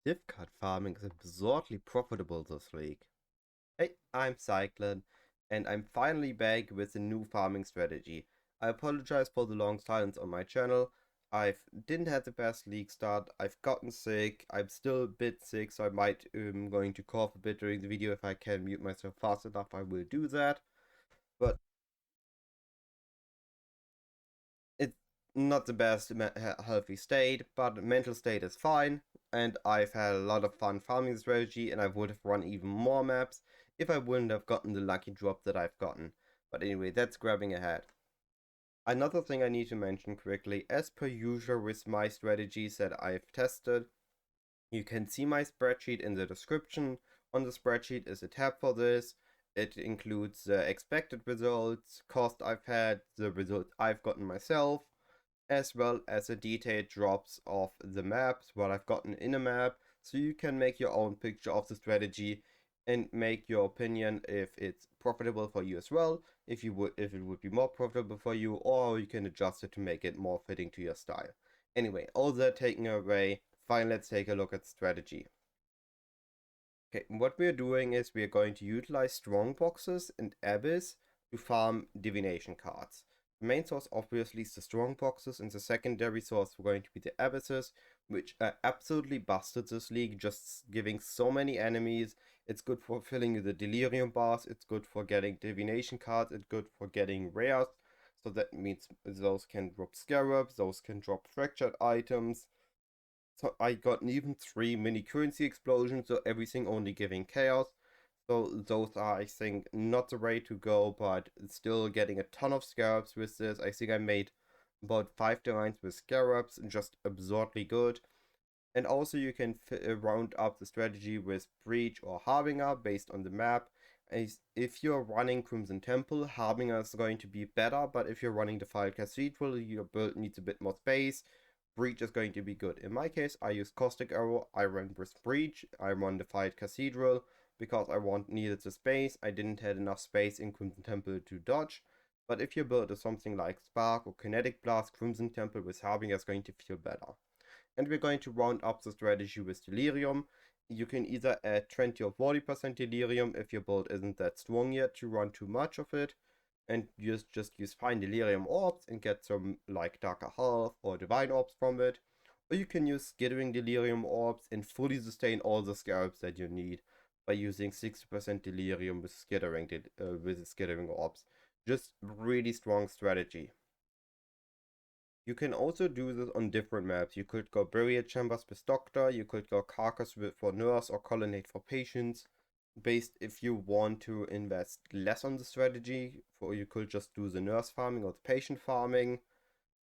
Div card farming is absurdly profitable this league. Hey, I'm Cyclon, and I'm finally back with a new farming strategy. I apologize for the long silence on my channel. I didn't have the best league start. I've gotten sick. I'm still a bit sick, so I might going to cough a bit during the video. If I can mute myself fast enough, I will do that. But it's not the best healthy state, but mental state is fine, and I've had a lot of fun farming strategy, and I would have run even more maps if I wouldn't have gotten the lucky drop that I've gotten. But anyway, that's grabbing ahead. Another thing I need to mention quickly, as per usual with my strategies that I've tested, you can see my spreadsheet in the description. On the spreadsheet is a tab for this. It includes the expected results, cost I've had, the results I've gotten myself, as well as the detailed drops of the maps, what I've gotten in a map, so you can make your own picture of the strategy and make your opinion if it's profitable for you as well, if it would be more profitable for you, or you can adjust it to make it more fitting to your style. Anyway, all that taken away, fine, let's take a look at strategy. Okay, what we're doing is we're going to utilize strong boxes and abyss to farm divination cards. The main source obviously is the strong boxes, and the secondary source we're going to be the abysses, which are absolutely busted this league, just giving so many enemies. It's good for filling the delirium bars, it's good for getting divination cards, it's good for getting rares. So that means those can drop scarabs, those can drop fractured items. So I got even 3 mini currency explosions, so everything only giving chaos. So those are, I think, not the way to go, but still getting a ton of scarabs with this. I think I made about 5 designs with scarabs, just absurdly good. And also you can round up the strategy with Breach or Harbinger based on the map. If you're running Crimson Temple, Harbinger is going to be better, but if you're running Defiled Cathedral, your build needs a bit more space. Breach is going to be good. In my case, I use Caustic Arrow, I run with Breach, I run Defiled Cathedral, because I needed the space. I didn't have enough space in Crimson Temple to dodge. But if your build is something like Spark or Kinetic Blast, Crimson Temple with Harbinger is going to feel better. And we're going to round up the strategy with Delirium. You can either add 20 or 40% Delirium if your build isn't that strong yet to run too much of it, and just use fine Delirium Orbs and get some like Darker Health or Divine Orbs from it. Or you can use Skittering Delirium Orbs and fully sustain all the Scarabs that you need by using 60% Delirium with Skittering Orbs. Just really strong strategy. You can also do this on different maps. You could go Burial Chambers with Doctor, you could go Carcass for Nurse or Colonnade for Patients. Based if you want to invest less on the strategy, for you could just do the Nurse farming or the Patient farming.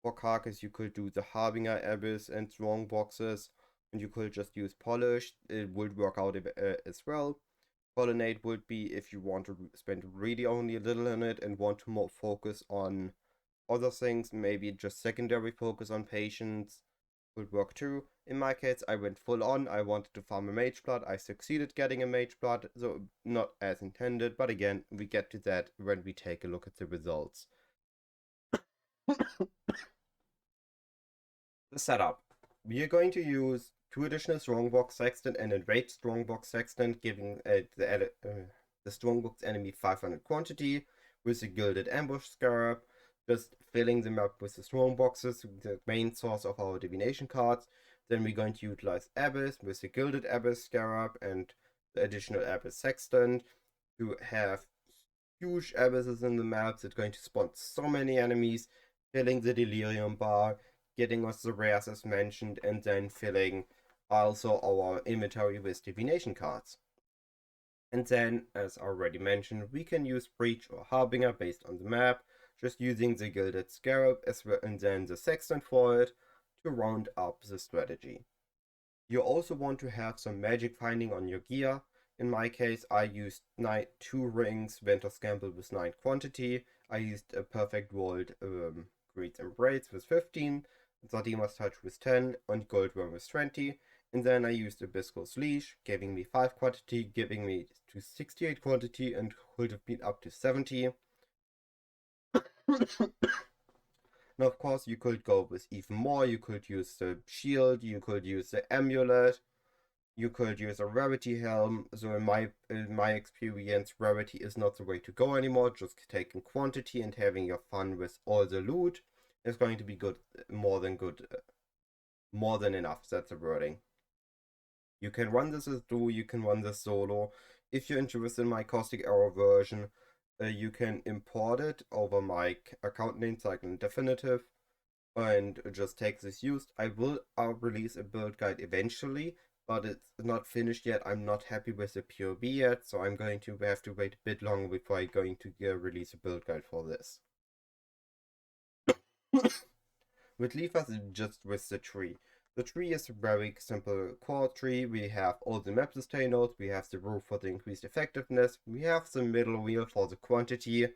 For Carcass you could do the Harbinger Abyss and Strong Boxes, and you could just use Polished. It would work out as well. Colonnade would be if you want to spend really only a little on it and want to more focus on other things, maybe just secondary focus on patients would work too. In my case, I went full on. I wanted to farm a Mageblood. I succeeded getting a Mageblood, so not as intended, but again, we get to that when we take a look at the results. The setup. We are going to use 2 additional Strongbox Sextant and a Enraged Strongbox Sextant, giving the Strongbox enemy 500 quantity with a Gilded Ambush Scarab, just filling them up with the strong boxes, the main source of our divination cards. Then we're going to utilize Abyss with the Gilded Abyss Scarab and the additional Abyss Sextant to have huge abysses in the maps. It's going to spawn so many enemies, filling the Delirium bar, getting us the rares as mentioned, and then filling also our inventory with divination cards. And then, as already mentioned, we can use Breach or Harbinger based on the map, just using the Gilded Scarab as well, and then the Sextant for it to round up the strategy. You also want to have some magic finding on your gear. In my case, I used 2 rings, Ventor's Gamble with 9 quantity. I used a Perfect World Greed's Embrace with 15, Zardima's Touch with 10, and Goldworm with 20. And then I used Abyssal Leash, giving me 5 quantity, giving me to 68 quantity, and could have been up to 70. Now, of course, you could go with even more. You could use the shield, you could use the amulet. You could use a rarity helm. So in my experience, rarity is not the way to go anymore. Just taking quantity and having your fun with all the loot is going to be good, more than enough. That's the wording. You can run this as duo, you can run this solo. If you're interested in my Caustic Arrow version, you can import it over my account name, Cyclon Definitive, and just take this used. I will release a build guide eventually, but it's not finished yet. I'm not happy with the POB yet, so I'm going to have to wait a bit longer before I'm going to release a build guide for this. Which leaves us just with the tree. The tree is a very simple core tree. We have all the map sustain nodes, we have the roof for the increased effectiveness, we have the middle wheel for the quantity,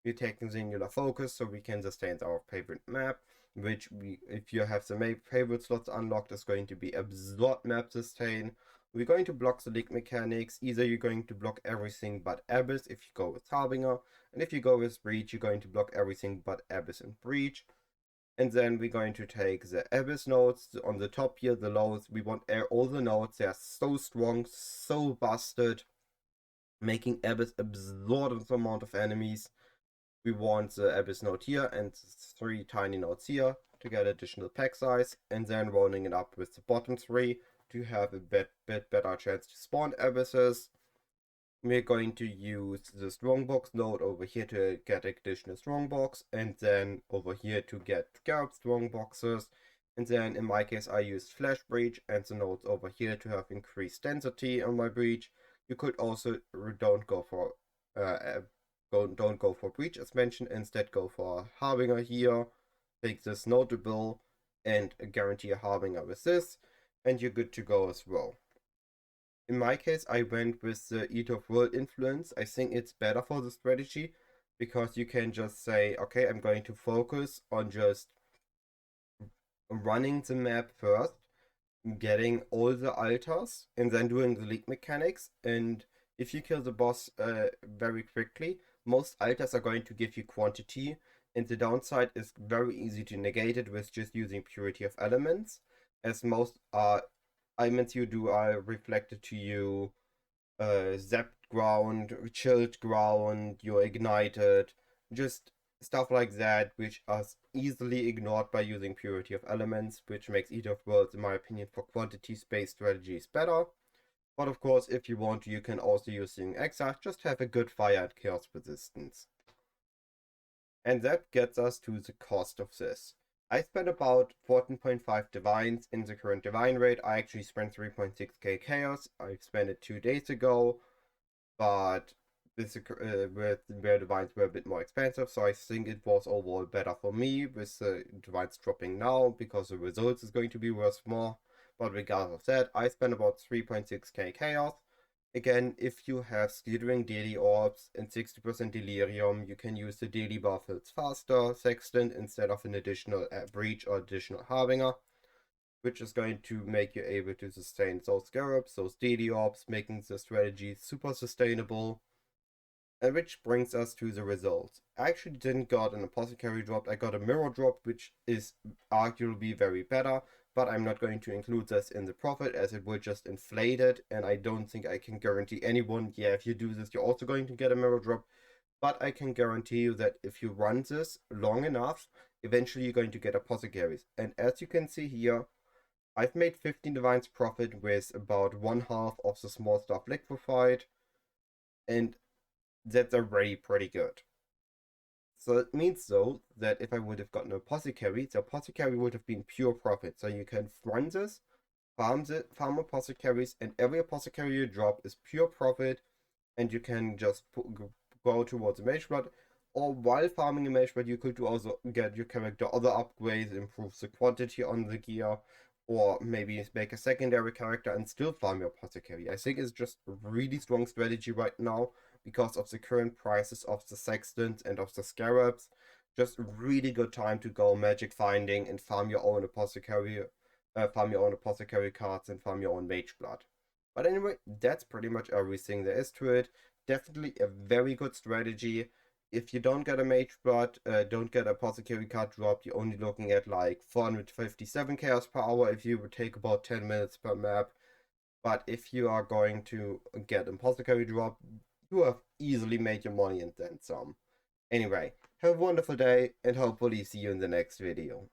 we're taking singular focus so we can sustain our favorite map, which if you have the favorite slots unlocked, is going to be Absorb Map Sustain. We're going to block the leak mechanics. Either you're going to block everything but Abyss if you go with Harbinger, and if you go with Breach, you're going to block everything but Abyss and Breach. And then we're going to take the Abyss nodes on the top here, the lows. We want all the nodes. They are so strong, so busted, making Abyss absorb the amount of enemies. We want the Abyss node here and 3 tiny nodes here to get additional pack size, and then rolling it up with the bottom 3 to have a bit better chance to spawn Abysses. We're going to use the strongbox node over here to get additional strongbox, and then over here to get scarab strongboxes. And then in my case I used flash breach and the nodes over here to have increased density on my breach. You could also don't go for breach as mentioned, instead go for harbinger here. Take this notable and guarantee a harbinger with this, and you're good to go as well. In my case, I went with the Eat of World influence. I think it's better for the strategy because you can just say, okay, I'm going to focus on just running the map first, getting all the altars, and then doing the league mechanics. And if you kill the boss very quickly, most altars are going to give you quantity, and the downside is very easy to negate it with just using Purity of Elements, as most elements you do are reflected to you, zapped ground, chilled ground, you're ignited, just stuff like that, which are easily ignored by using Purity of Elements, which makes Eat of Worlds, in my opinion, for quantity-based strategies better. But of course, if you want to, you can also use the Exarch, just have a good fire and chaos resistance. And that gets us to the cost of this. I spent about 14.5 divines in the current divine rate. I actually spent 3.6k chaos. I spent it 2 days ago, but with where divines were a bit more expensive, so I think it was overall better for me with the divines dropping now because the results is going to be worth more. But regardless of that, I spent about 3.6k chaos. Again, if you have skittering daily orbs and 60% delirium, you can use the daily buff Hills faster sextant instead of an additional breach or additional harbinger, which is going to make you able to sustain those scarabs, those daily orbs, making the strategy super sustainable. And which brings us to the results. I actually didn't got an apothecary drop, I got a mirror drop, which is arguably very better, but I'm not going to include this in the profit as it will just inflate it, and I don't think I can guarantee anyone, yeah, if you do this, you're also going to get a mirror drop, but I can guarantee you that if you run this long enough, eventually you're going to get apothecaries. And as you can see here, I've made 15 divines profit with about 1/2 of the small stuff liquefied, and that's already pretty good. So it means though that if I would have gotten an apothecary, the apothecary would have been pure profit. So you can run this, farm apothecaries, and every apothecary you drop is pure profit, and you can just go towards a Mageblood. Or while farming a Mageblood, you could also get your character other upgrades, improve the quantity on the gear, or maybe make a secondary character and still farm your apothecary. I think it's just a really strong strategy right now because of the current prices of the Sextants and of the Scarabs. Just a really good time to go magic finding and farm your own apothecary cards and farm your own Mageblood. But anyway, that's pretty much everything there is to it. Definitely a very good strategy. If you don't get a Mageblood, don't get Apothecary card dropped, you're only looking at like 457 chaos per hour if you would take about 10 minutes per map. But if you are going to get Apothecary drop, you have easily made your money and then some. Anyway, have a wonderful day and hopefully see you in the next video.